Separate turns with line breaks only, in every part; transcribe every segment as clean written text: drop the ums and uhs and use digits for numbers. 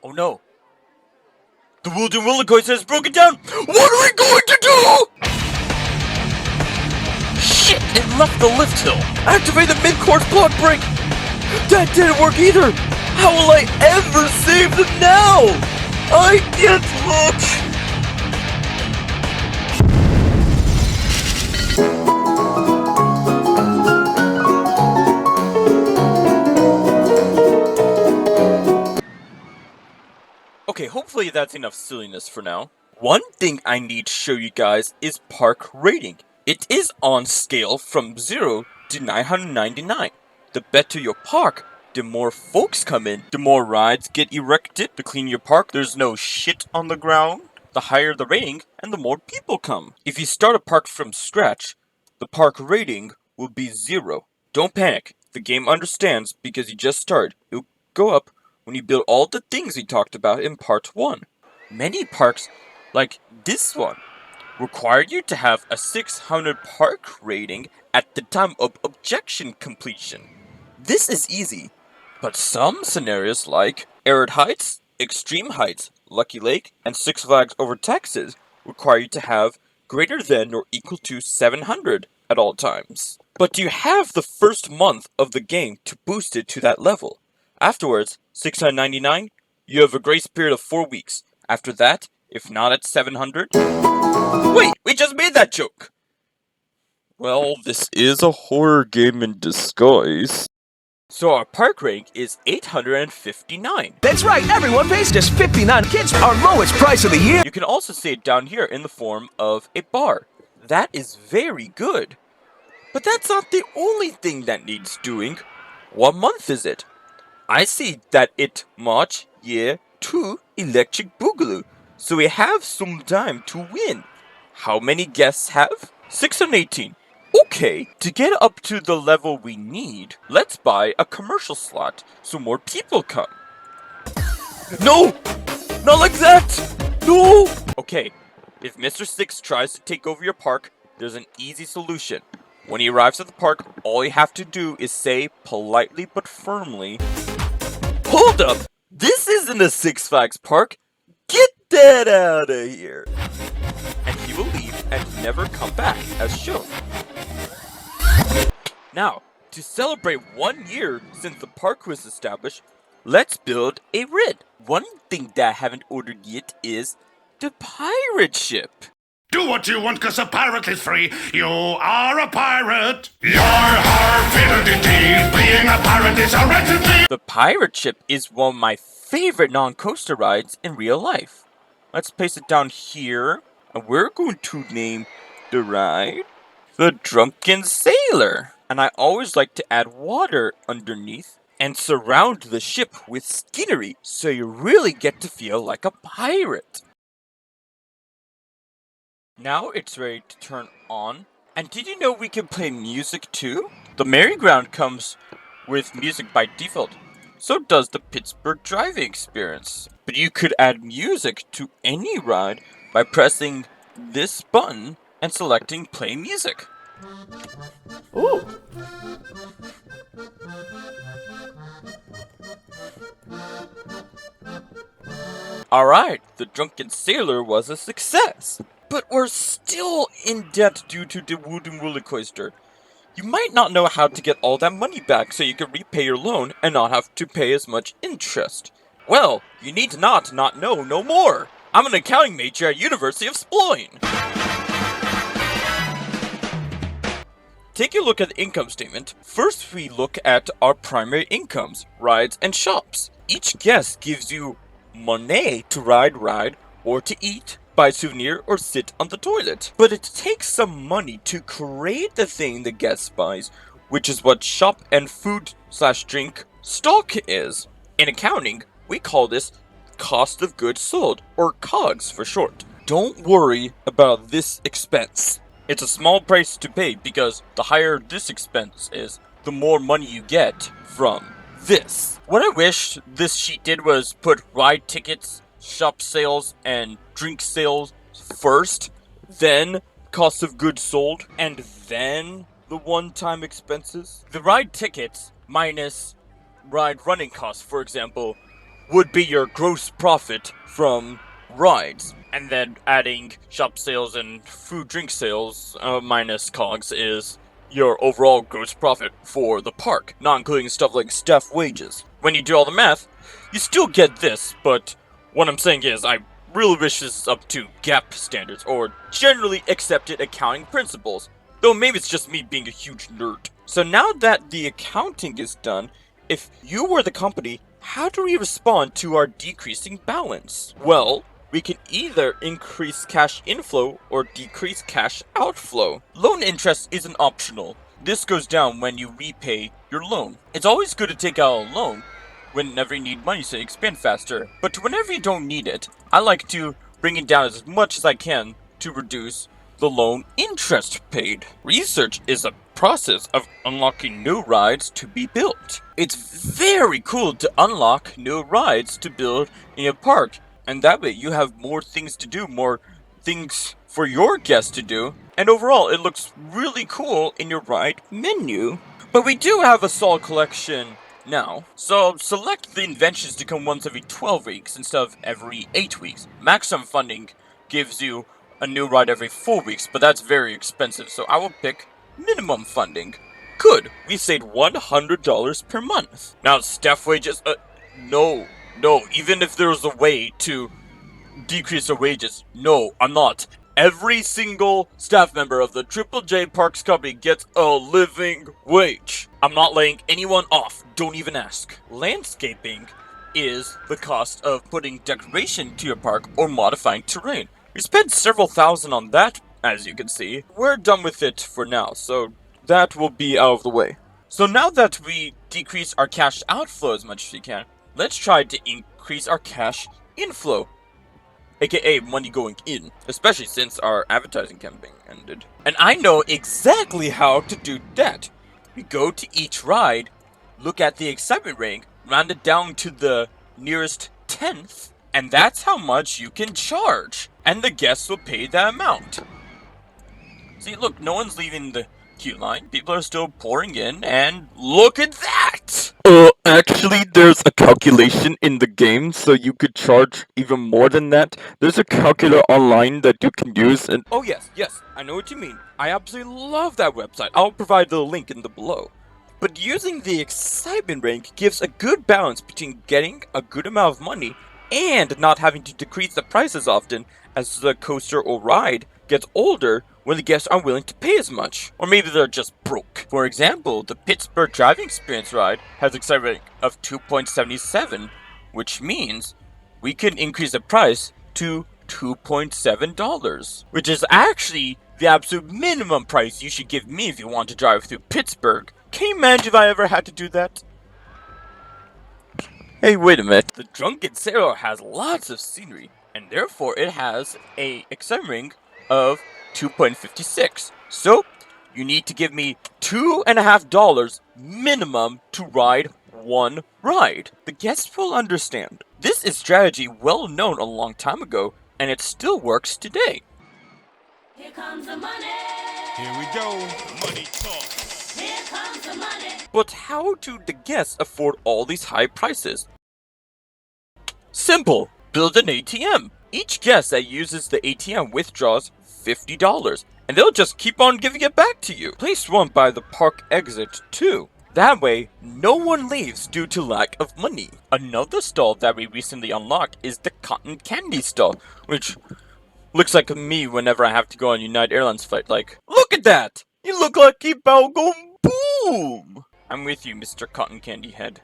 Oh no. The wooden roller coaster has broken down! What are we going to do? Shit, it left the lift hill! Activate the mid-course block brake! That didn't work either! How will I ever save them now? I can't look! Okay, hopefully that's enough silliness for now. One thing I need to show you guys is park rating. It is on scale from 0 to 999. The better your park, the more folks come in, the more rides get erected to clean your park, there's no shit on the ground. The higher the rating, and the more people come. If you start a park from scratch, the park rating will be 0. Don't panic, the game understands because you just started. It'll go up when you build all the things we talked about in part 1. Many parks, like this one, require you to have a 600 park rating at the time of objection completion. This is easy, but some scenarios like Arid Heights, Extreme Heights, Lucky Lake, and Six Flags Over Texas require you to have greater than or equal to 700 at all times. But you have the first month of the game to boost it to that level. Afterwards, 699, you have a grace period of 4 weeks. After that, if not at 700... Wait, we just made that joke! Well, this is a horror game in disguise. So our park rank is 859.
That's right, everyone pays just 59 kids, our lowest price of the year.
You can also see it down here in the form of a bar. That is very good. But that's not the only thing that needs doing. What month is it? I see that it March year 2 Electric Boogaloo, so we have some time to win. How many guests have? 618. Okay, to get up to the level we need, let's buy a commercial slot so more people come. No! Not like that! No! Okay, if Mr. Six tries to take over your park, there's an easy solution. When he arrives at the park, all you have to do is say politely but firmly, "Hold up! This isn't a Six Flags park! Get that out of here!" And he will leave and never come back as shown. Now, to celebrate 1 year since the park was established, let's build a RID. One thing that I haven't ordered yet is the pirate ship.
Do what you want, cause a pirate is free. You are a pirate. Yar-har, fiddle-dee-dee. Being a pirate is a right to be.
The pirate ship is one of my favorite non-coaster rides in real life. Let's place it down here, and we're going to name the ride the Drunken Sailor. And I always like to add water underneath and surround the ship with scenery so you really get to feel like a pirate. Now it's ready to turn on. And did you know we can play music too? The merry-go-round comes with music by default. So does the Pittsburgh driving experience. But you could add music to any ride by pressing this button and selecting play music.
Ooh.
Alright, the Drunken Sailor was a success. But we're still in debt due to the wooden roller coaster. You might not know how to get all that money back so you can repay your loan and not have to pay as much interest. Well, you need to not know no more. I'm an accounting major at University of Sployne. Take a look at the income statement. First we look at our primary incomes, rides and shops. Each guest gives you money to ride, or to eat, buy a souvenir, or sit on the toilet. But it takes some money to create the thing the guest buys, which is what shop and food/drink stock is. In accounting, we call this cost of goods sold, or COGS for short. Don't worry about this expense. It's a small price to pay because the higher this expense is, the more money you get from this. What I wish this sheet did was put ride tickets, shop sales, and drink sales first, then cost of goods sold, and then the one-time expenses. The ride tickets minus ride running costs, for example, would be your gross profit from rides. And then adding shop sales and food drink sales minus COGS is your overall gross profit for the park, not including stuff like staff wages. When you do all the math, you still get this, but what I'm saying is I really wish this is up to GAAP standards or generally accepted accounting principles, though maybe it's just me being a huge nerd. So now that the accounting is done, if you were the company, how do we respond to our decreasing balance? Well, we can either increase cash inflow or decrease cash outflow. Loan interest isn't optional. This goes down when you repay your loan. It's always good to take out a loan whenever you need money so you expand faster, but whenever you don't need it, I like to bring it down as much as I can to reduce the loan interest paid. Research is a process of unlocking new rides to be built. It's very cool to unlock new rides to build in a park, and that way you have more things to do, more things for your guests to do, and overall it looks really cool in your ride menu. But we do have a solid collection now, so select the inventions to come once every 12 weeks instead of every 8 weeks. Maximum funding gives you a new ride every 4 weeks, but that's very expensive, so I will pick minimum funding. Good, we saved $100 per month. Now staff wages, no, even if there was a way to decrease their wages, no, I'm not. Every single staff member of the Triple J Parks Company gets a living wage. I'm not laying anyone off, don't even ask. Landscaping is the cost of putting decoration to your park or modifying terrain. We spent several thousand on that, as you can see. We're done with it for now, so that will be out of the way. So now that we decrease our cash outflow as much as we can, let's try to increase our cash inflow, aka money going in, especially since our advertising campaign ended. And I know exactly how to do that. We go to each ride, look at the excitement rating, round it down to the nearest tenth, and that's how much you can charge. And the guests will pay that amount. See, look, no one's leaving the queue line. People are still pouring in, and look at that! Actually, there's a calculation in the game, so you could charge even more than that. There's a calculator online that you can use, and oh yes, I know what you mean. I absolutely love that website. I'll provide the link in the below. But using the excitement rank gives a good balance between getting a good amount of money and not having to decrease the prices often as the coaster or ride gets older when the guests aren't willing to pay as much. Or maybe they're just broke. For example, the Pittsburgh Driving Experience ride has excitement rating of 2.77, which means we can increase the price to $2.7, which is actually the absolute minimum price you should give me if you want to drive through Pittsburgh. Can you imagine if I ever had to do that? Hey, wait a minute. The Drunken Sailor has lots of scenery, and therefore it has a excitement rating of 2.56. So, you need to give me $2.50 minimum to ride one ride. The guests will understand. This is strategy well known a long time ago, and it still works today.
Here comes the money.
Here we go.
Money talk. Here comes the money.
But how do the guests afford all these high prices? Simple. Build an ATM. Each guest that uses the ATM withdraws $50, and they'll just keep on giving it back to you. Place one by the park exit too. That way, no one leaves due to lack of money. Another stall that we recently unlocked is the cotton candy stall, which looks like me whenever I have to go on United Airlines flight. Like, look at that! You look like keep out going boom! I'm with you, Mr. Cotton Candy Head.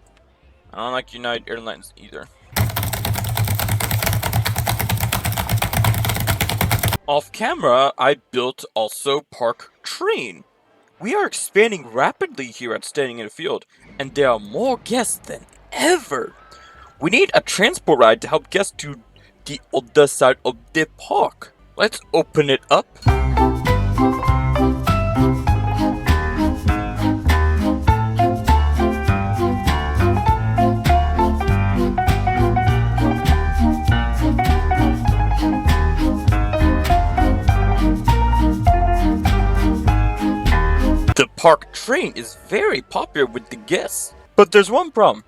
I don't like United Airlines either. Off camera, I built also Park Train. We are expanding rapidly here at Standing in the Field, and there are more guests than ever. We need a transport ride to help guests to the other side of the park. Let's open it up. The Park Train is very popular with the guests, but there's one problem.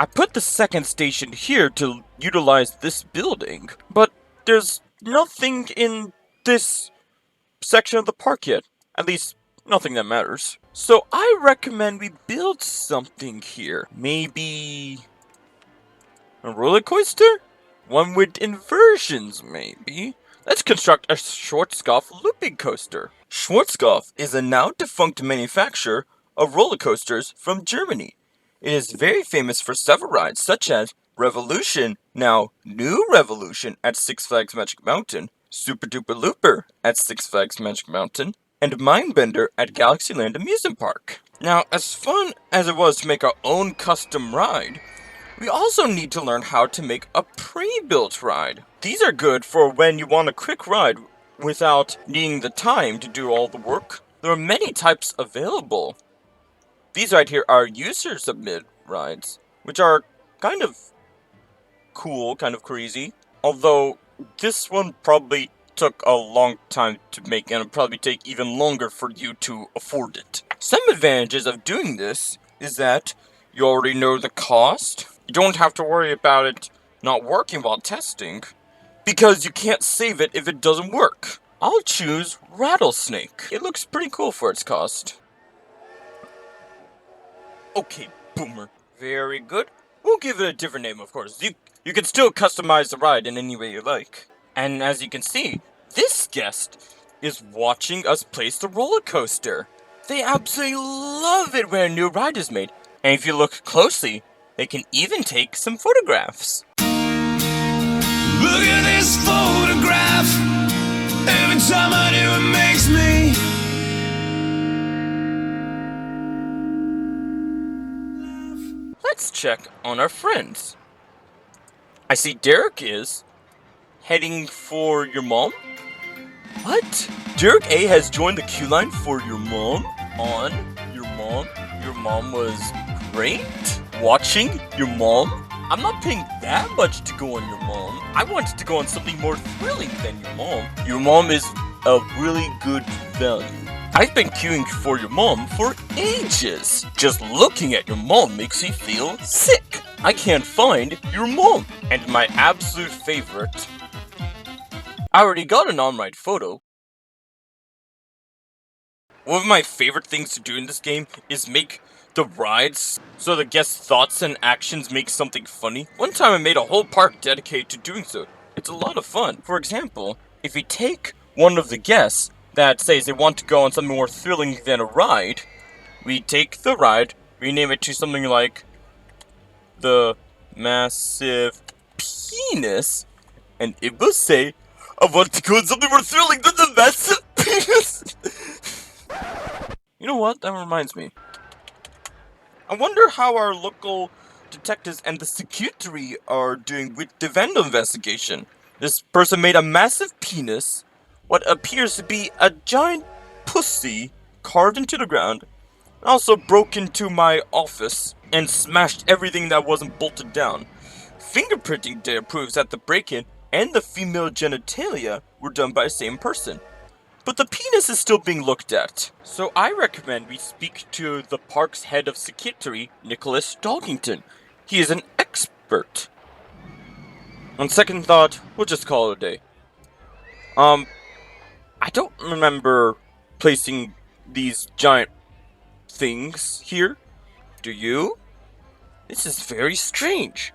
I put the second station here to utilize this building, but there's nothing in this section of the park yet. At least, nothing that matters. So I recommend we build something here. Maybe a roller coaster? One with inversions, maybe. Let's construct a Schwarzkopf looping coaster. Schwarzkopf is a now defunct manufacturer of roller coasters from Germany. It is very famous for several rides such as Revolution, now New Revolution at Six Flags Magic Mountain, Super Duper Looper at Six Flags Magic Mountain, and Mindbender at Galaxyland Amusement Park. Now, as fun as it was to make our own custom ride, we also need to learn how to make a pre-built ride. These are good for when you want a quick ride without needing the time to do all the work. There are many types available. These right here are user-submitted rides, which are kind of cool, kind of crazy. Although, this one probably took a long time to make and it'll probably take even longer for you to afford it. Some advantages of doing this is that you already know the cost. You don't have to worry about it not working while testing, because you can't save it if it doesn't work. I'll choose Rattlesnake. It looks pretty cool for its cost. Okay, Boomer. Very good. We'll give it a different name, of course. You can still customize the ride in any way you like. And as you can see, this guest is watching us place the roller coaster. They absolutely love it when a new ride is made. And if you look closely, they can even take some photographs.
Look at this photograph. Every time I do, it makes me.
Let's check on our friends. I see Derek is heading for your mom. What? Derek A has joined the queue line for your mom? On your mom? Your mom was great? Watching your mom? I'm not paying that much to go on your mom. I wanted to go on something more thrilling than your mom. Your mom is a really good value. I've been queuing for your mom for ages. Just looking at your mom makes me feel sick. I can't find your mom. And my absolute favorite, I already got an on-ride photo. One of my favorite things to do in this game is make the rides so the guest's thoughts and actions make something funny. One time I made a whole park dedicated to doing so. It's a lot of fun. For example, if you take one of the guests that says they want to go on something more thrilling than a ride, we take the ride, rename it to something like the Massive Penis, and it will say, I want to go on something more thrilling than the Massive Penis. You know what? That reminds me. I wonder how our local detectives and the security are doing with the vandal investigation. This person made a massive penis, what appears to be a giant pussy, carved into the ground, and also broke into my office and smashed everything that wasn't bolted down. Fingerprinting data proves that the break-in and the female genitalia were done by the same person. But the penis is still being looked at. So I recommend we speak to the park's head of security, Nicholas Doggington. He is an expert. On second thought, we'll just call it a day. I don't remember placing these giant things here. Do you? This is very strange.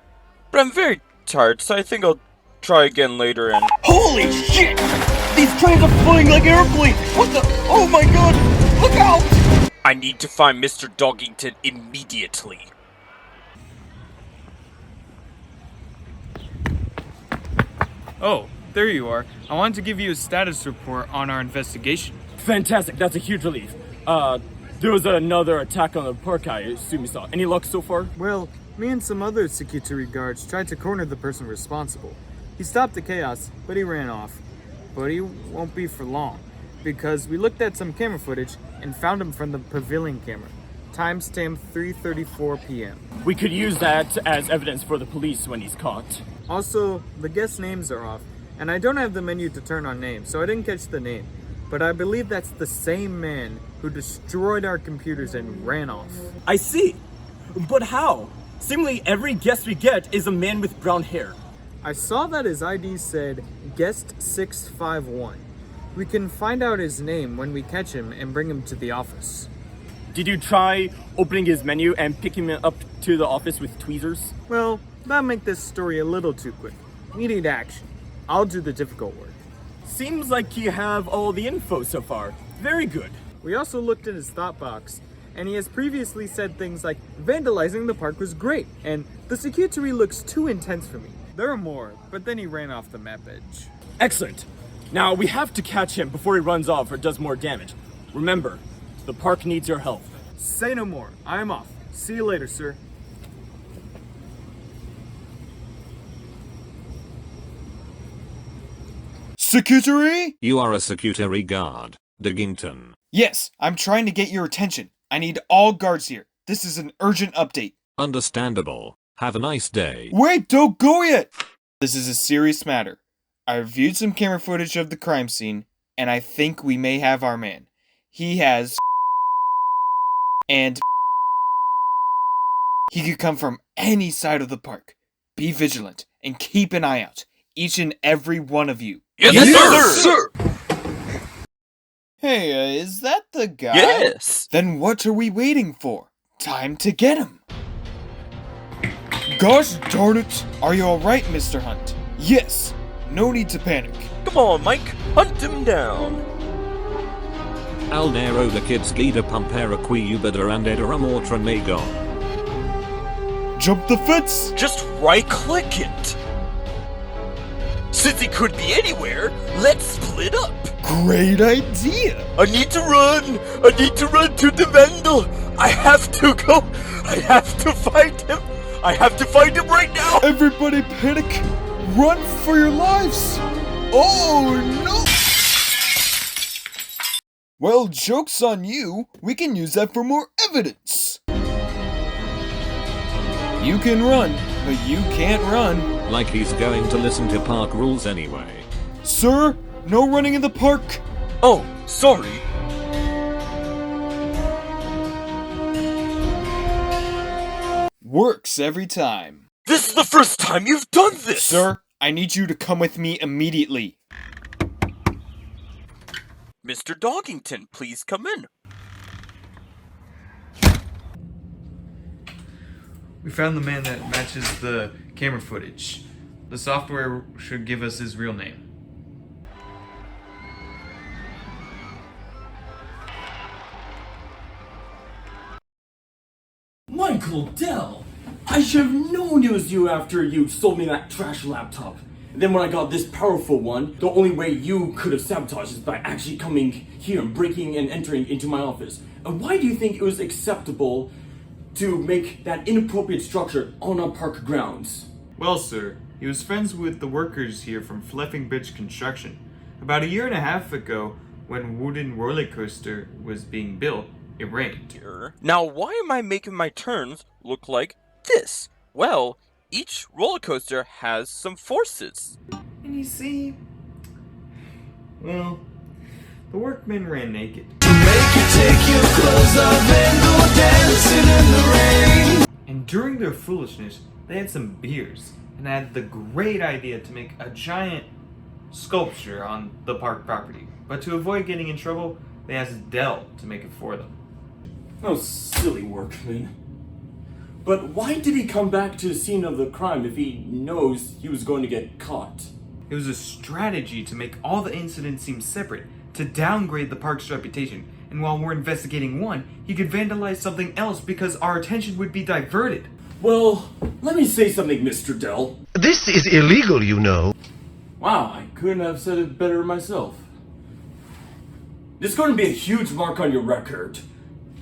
But I'm very tired, so I think I'll try again later and...
Holy shit! These trains are flying like airplanes! What the? Oh my god! Look out!
I need to find Mr. Doggington immediately.
Oh, there you are. I wanted to give you a status report on our investigation.
Fantastic, that's a huge relief. There was another attack on the park, I assume you saw. Any luck so far?
Well, me and some other security guards tried to corner the person responsible. He stopped the chaos, but he ran off. But he won't be for long, because we looked at some camera footage and found him from the pavilion camera. Timestamp 3:34 p.m.
We could use that as evidence for the police when he's caught.
Also, the guest names are off, and I don't have the menu to turn on names, so I didn't catch the name. But I believe that's the same man who destroyed our computers and ran off.
I see. But how? Seemingly every guest we get is a man with brown hair.
I saw that his ID said Guest 651. We can find out his name when we catch him and bring him to the office.
Did you try opening his menu and picking him up to the office with tweezers?
Well, that'll make this story a little too quick. We need action. I'll do the difficult work.
Seems like you have all the info so far. Very good.
We also looked in his thought box, and he has previously said things like vandalizing the park was great, and the security looks too intense for me. There are more, but then he ran off the map edge.
Excellent. Now we have to catch him before he runs off or does more damage. Remember, the park needs your help.
Say no more. I am off. See you later, sir.
Security?
You are a security guard, Diggington.
Yes, I'm trying to get your attention. I need all guards here. This is an urgent update.
Understandable. Have a nice day.
Wait, don't go yet! This is a serious matter. I reviewed some camera footage of the crime scene, and I think we may have our man. He has... and... he could come from any side of the park. Be vigilant, and keep an eye out. Each and every one of you.
Yes, sir!
Hey, is that the guy?
Yes!
Then what are we waiting for? Time to get him! Gosh darn it! Are you alright, Mr. Hunt? Yes! No need to panic.
Come on, Mike, hunt him down!
Al nero the kids gida pampera qui ubida and edera mortra magon.
Jump the fence!
Just right-click it! Since he could be anywhere, let's split up!
Great idea!
I need to run! I need to run to the vandal! I have to go! I have to find him! I have to find him right now!
Everybody panic! Run for your lives! Oh no! Well, joke's on you. We can use that for more evidence. You can run, but you can't run.
Like he's going to listen to park rules anyway.
Sir, no running in the park.
Oh, sorry.
Works every time.
This is the first time you've done this!
Sir, I need you to come with me immediately.
Mr. Doggington, please come in.
We found the man that matches the camera footage. The software should give us his real name.
Michael Dell! I should have known it was you after you sold me that trash laptop. And then when I got this powerful one, the only way you could have sabotaged is by actually coming here and breaking and entering into my office. And why do you think it was acceptable to make that inappropriate structure on our park grounds?
Well, sir, he was friends with the workers here from Fluffing Bridge Construction. About a year and a half ago, when wooden roller coaster was being built, it rained.
Now, why am I making my turns look like this? Well, each roller coaster has some forces.
And you see, well, the workmen ran naked. And during their foolishness, they had some beers and had the great idea to make a giant sculpture on the park property. But to avoid getting in trouble, they asked Dell to make it for them.
Oh, silly workman. But why did he come back to the scene of the crime if he knows he was going to get caught?
It was a strategy to make all the incidents seem separate, to downgrade the park's reputation. And while we're investigating one, he could vandalize something else because our attention would be diverted.
Well, let me say something, Mr. Dell.
This is illegal, you know.
Wow, I couldn't have said it better myself. There's going to be a huge mark on your record.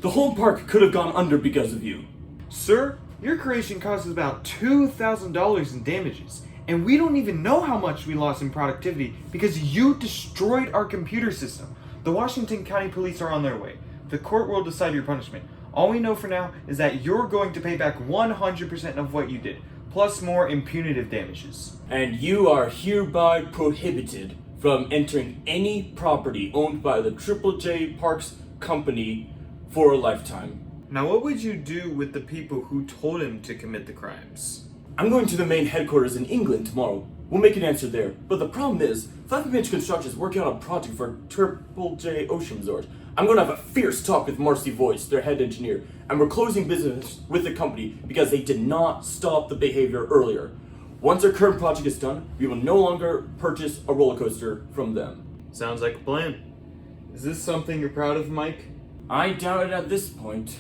The whole park could have gone under because of you.
Sir, your creation cost us about $2,000 in damages, and we don't even know how much we lost in productivity because you destroyed our computer system. The Washington County Police are on their way. The court will decide your punishment. All we know for now is that you're going to pay back 100% of what you did, plus more in punitive damages.
And you are hereby prohibited from entering any property owned by the Triple J Parks Company for a lifetime.
Now what would you do with the people who told him to commit the crimes?
I'm going to the main headquarters in England tomorrow. We'll make an answer there. But the problem is, Flappy Bench Construction is working on a project for Triple J Ocean Resort. I'm going to have a fierce talk with Marcy Voice, their head engineer, and we're closing business with the company because they did not stop the behavior earlier. Once our current project is done, we will no longer purchase a roller coaster from them.
Sounds like a plan. Is this something you're proud of, Mike?
I doubt it at this point.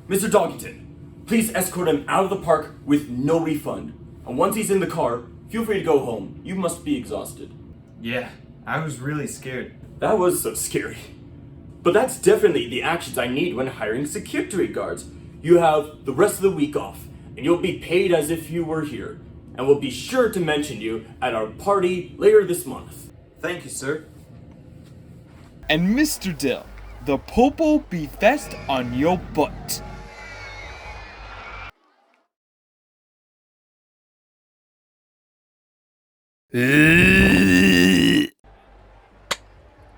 Mr. Doggington, please escort him out of the park with no refund. And once he's in the car, feel free to go home. You must be exhausted.
Yeah, I was really scared.
That was so scary. But that's definitely the actions I need when hiring security guards. You have the rest of the week off, and you'll be paid as if you were here. And we'll be sure to mention you at our party later this month.
Thank you, sir.
And Mr. Dill, the popo be fest on your butt.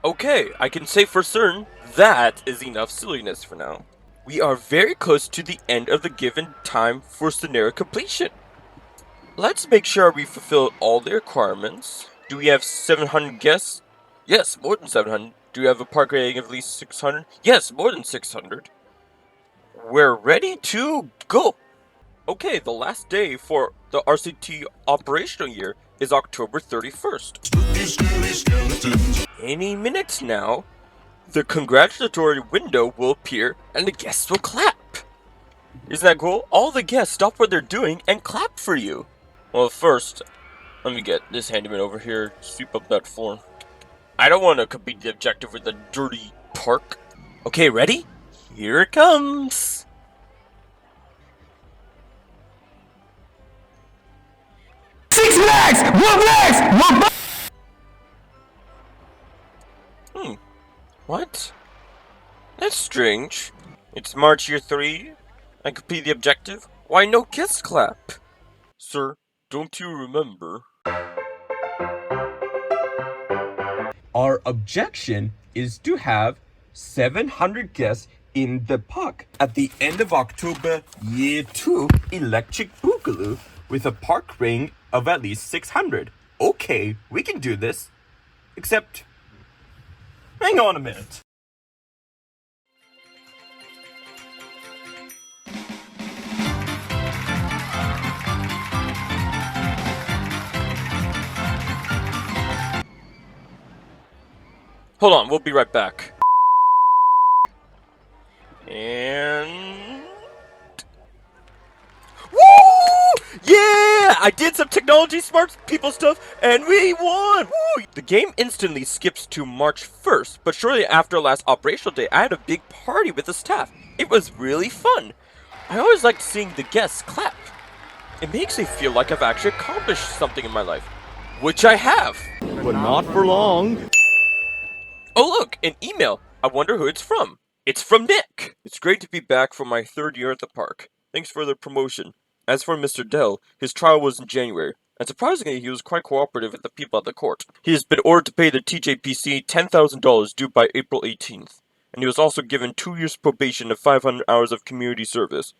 Okay, I can say for certain that is enough silliness for now. We are very close to the end of the given time for scenario completion. Let's make sure we fulfill all the requirements. Do we have 700 guests? Yes, more than 700. Do we have a park rating of at least 600? Yes, more than 600. We're ready to go! Okay, the last day for the RCT operational year is October 31st. Any minute now, the congratulatory window will appear and the guests will clap. Isn't that cool? All the guests stop what they're doing and clap for you. Well, first, let me get this handyman over here, sweep up that floor. I don't want to complete the objective with a dirty park. Okay, ready? Here it comes.
Six Flags! One Flags! One
What? That's strange. It's March year 3. I complete the objective. Why no guest clap? Sir, don't you remember? Our objection is to have 700 guests in the park at the end of October year 2 Electric Boogaloo with a park ring of at least 600. Okay, we can do this. Except, hang on a minute. Hold on, we'll be right back. And... Woo! Yeah! I did some technology smart people stuff, and we won! Woo! The game instantly skips to March 1st, but shortly after last operational day, I had a big party with the staff. It was really fun. I always liked seeing the guests clap. It makes me feel like I've actually accomplished something in my life. Which I have. But not for long. Oh look, an email. I wonder who it's from. It's from Nick. It's great to be back for my 3rd year at the park. Thanks for the promotion. As for Mr. Dell, his trial was in January, and surprisingly he was quite cooperative with the people at the court. He has been ordered to pay the TJPC $10,000 due by April 18th, and he was also given 2 years probation of 500 hours of community service.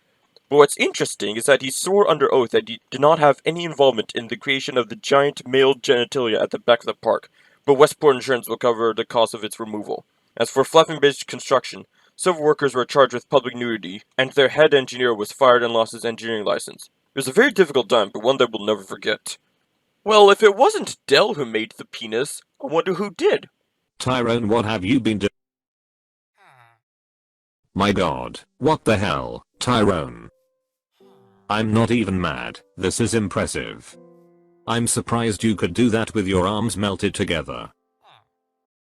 But what's interesting is that he swore under oath that he did not have any involvement in the creation of the giant male genitalia at the back of the park, but Westport Insurance will cover the cost of its removal. As for Flapping Bridge Construction, several workers were charged with public nudity, and their head engineer was fired and lost his engineering license. It was a very difficult time, but one that we'll never forget. Well, if it wasn't Dell who made the penis, I wonder who did.
Tyrone, what have you been doing? My god, what the hell, Tyrone? I'm not even mad, this is impressive. I'm surprised you could do that with your arms melted together.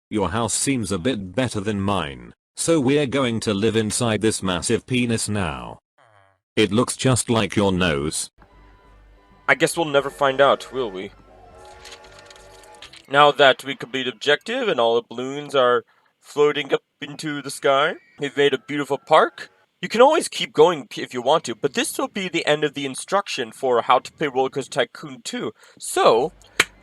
Your house seems a bit better than mine, so we're going to live inside this massive penis now. It looks just like your nose.
I guess we'll never find out, will we? Now that we complete objective and all the balloons are floating up into the sky, we've made a beautiful park. You can always keep going if you want to, but this will be the end of the instruction for how to play Roller Coaster Tycoon 2. So,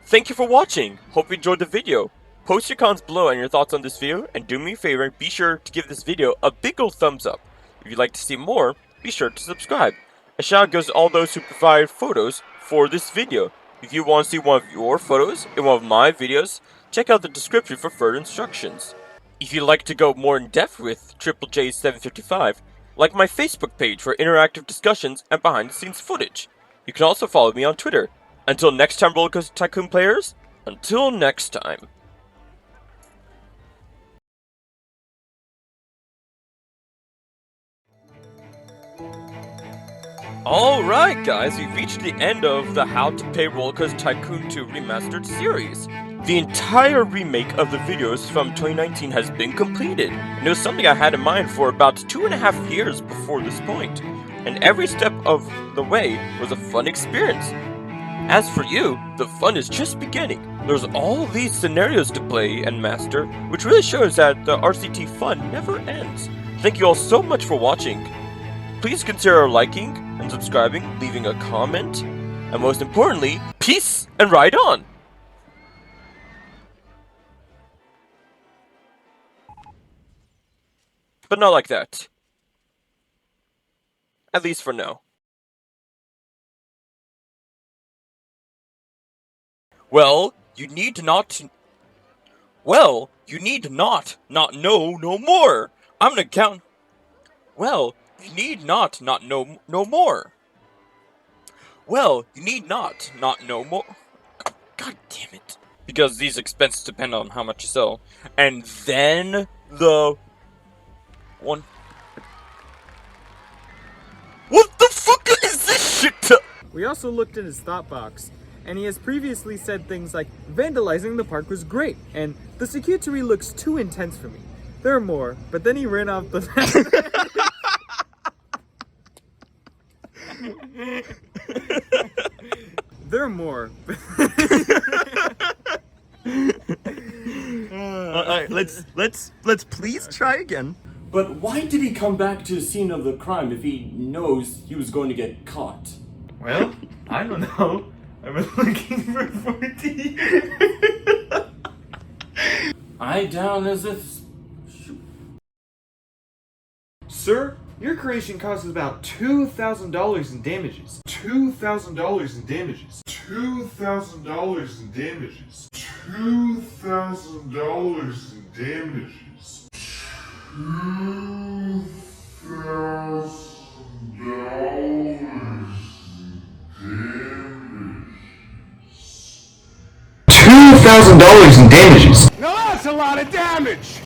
thank you for watching. Hope you enjoyed the video. Post your comments below and your thoughts on this video, and do me a favor and be sure to give this video a big old thumbs up. If you'd like to see more, be sure to subscribe. A shout out goes to all those who provide photos for this video. If you want to see one of your photos in one of my videos, check out the description for further instructions. If you'd like to go more in depth with Triple J 755, like my Facebook page for interactive discussions and behind the scenes footage. You can also follow me on Twitter. Until next time, Roller Coaster Tycoon players, until next time. Alright guys, we've reached the end of the How to Pay Roller Coaster Tycoon 2 Remastered series. The entire remake of the videos from 2019 has been completed, and it was something I had in mind for about 2.5 years before this point, and every step of the way was a fun experience. As for you, the fun is just beginning. There's all these scenarios to play and master, which really shows that the RCT fun never ends. Thank you all so much for watching. Please consider liking and subscribing, leaving a comment, and most importantly, peace and ride on! But not like that. At least for now. Well, you need not know no more. I'm gonna count. Well, you need not know no more. Well, you need not know more. God damn it. Because these expenses depend on how much you sell. And then the one. What the fuck is this shit?
We also looked in his thought box, and he has previously said things like, vandalizing the park was great, and the security looks too intense for me. There are more, but then he ran off the... There are more.
Alright, let's please try again.
But why did he come back to the scene of the crime if he knows he was going to get caught?
Well, I don't know. I was looking for 40.
I down as if...
Sir, your creation costs about $2,000 in damages. $2,000 in damages. $2,000 in damages. $2,000 in damages. $2,000 in damages.
Now that's a lot of damage!